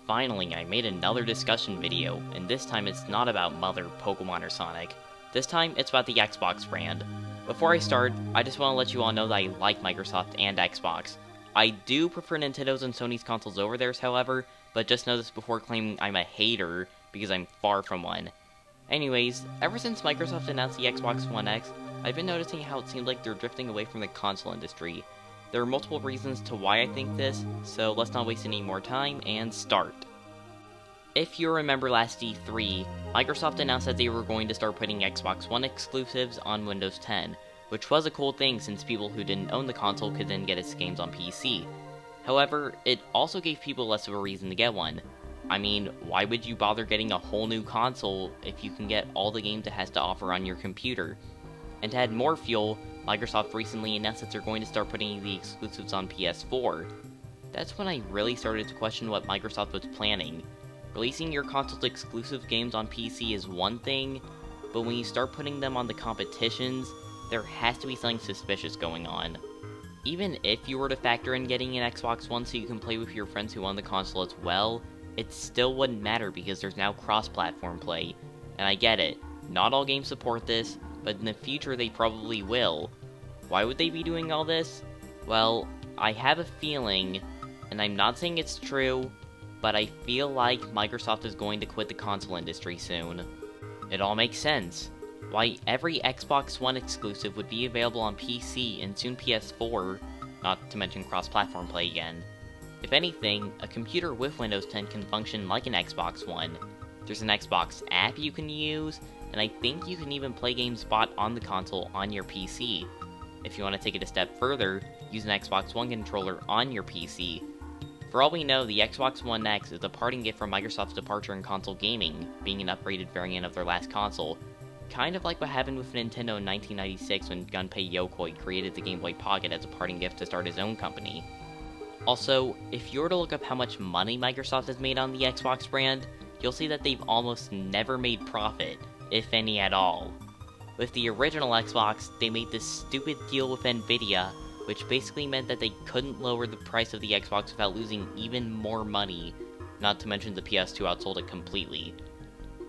Finally, I made another discussion video, and this time it's not about Mother, Pokemon, or Sonic. This time, it's about the Xbox brand. Before I start, I just want to let you all know that I like Microsoft and Xbox. I do prefer Nintendo's and Sony's consoles over theirs, however, but just know this before claiming I'm a hater, because I'm far from one. Anyways, ever since Microsoft announced the Xbox One X, I've been noticing how it seems like they're drifting away from the console industry. There are multiple reasons to why I think this, so let's not waste any more time and start. If you remember last E3, Microsoft announced that they were going to start putting Xbox One exclusives on Windows 10, which was a cool thing since people who didn't own the console could then get its games on PC. However, it also gave people less of a reason to get one. I mean, why would you bother getting a whole new console if you can get all the games it has to offer on your computer? And to add more fuel, Microsoft recently announced that they're going to start putting the exclusives on PS4. That's when I really started to question what Microsoft was planning. Releasing your console's exclusive games on PC is one thing, but when you start putting them on the competitions, there has to be something suspicious going on. Even if you were to factor in getting an Xbox One so you can play with your friends who own the console as well, it still wouldn't matter because there's now cross-platform play. And I get it, not all games support this, but in the future they probably will. Why would they be doing all this? Well, I have a feeling, and I'm not saying it's true, but I feel like Microsoft is going to quit the console industry soon. It all makes sense. Why every Xbox One exclusive would be available on PC and soon PS4, not to mention cross-platform play again. If anything, a computer with Windows 10 can function like an Xbox One. There's an Xbox app you can use, and I think you can even play games bought on the console on your PC. If you want to take it a step further, use an Xbox One controller on your PC. For all we know, the Xbox One X is a parting gift from Microsoft's departure in console gaming, being an upgraded variant of their last console. Kind of like what happened with Nintendo in 1996 when Gunpei Yokoi created the Game Boy Pocket as a parting gift to start his own company. Also, if you were to look up how much money Microsoft has made on the Xbox brand, you'll see that they've almost never made profit, if any at all. With the original Xbox, they made this stupid deal with Nvidia, which basically meant that they couldn't lower the price of the Xbox without losing even more money, not to mention the PS2 outsold it completely.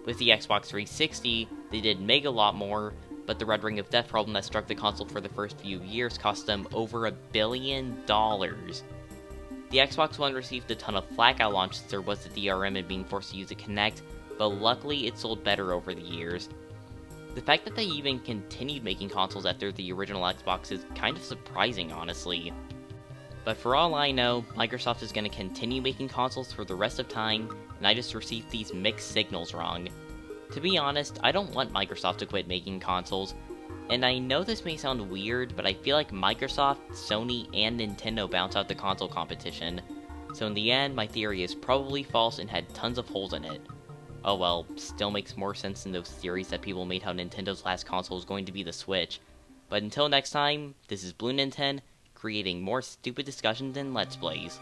With the Xbox 360, they did make a lot more, but the Red Ring of Death problem that struck the console for the first few years cost them over $1 billion. The Xbox One received a ton of flack at launch since there was the DRM and being forced to use a Kinect, but luckily it sold better over the years. The fact that they even continued making consoles after the original Xbox is kind of surprising, honestly. But for all I know, Microsoft is going to continue making consoles for the rest of time, and I just received these mixed signals wrong. To be honest, I don't want Microsoft to quit making consoles, and I know this may sound weird, but I feel like Microsoft, Sony, and Nintendo bounce out the console competition. So in the end, my theory is probably false and had tons of holes in it. Oh well, still makes more sense than those theories that people made how Nintendo's last console was going to be the Switch. But until next time, this is Blue Ninten, creating more stupid discussions and Let's Plays.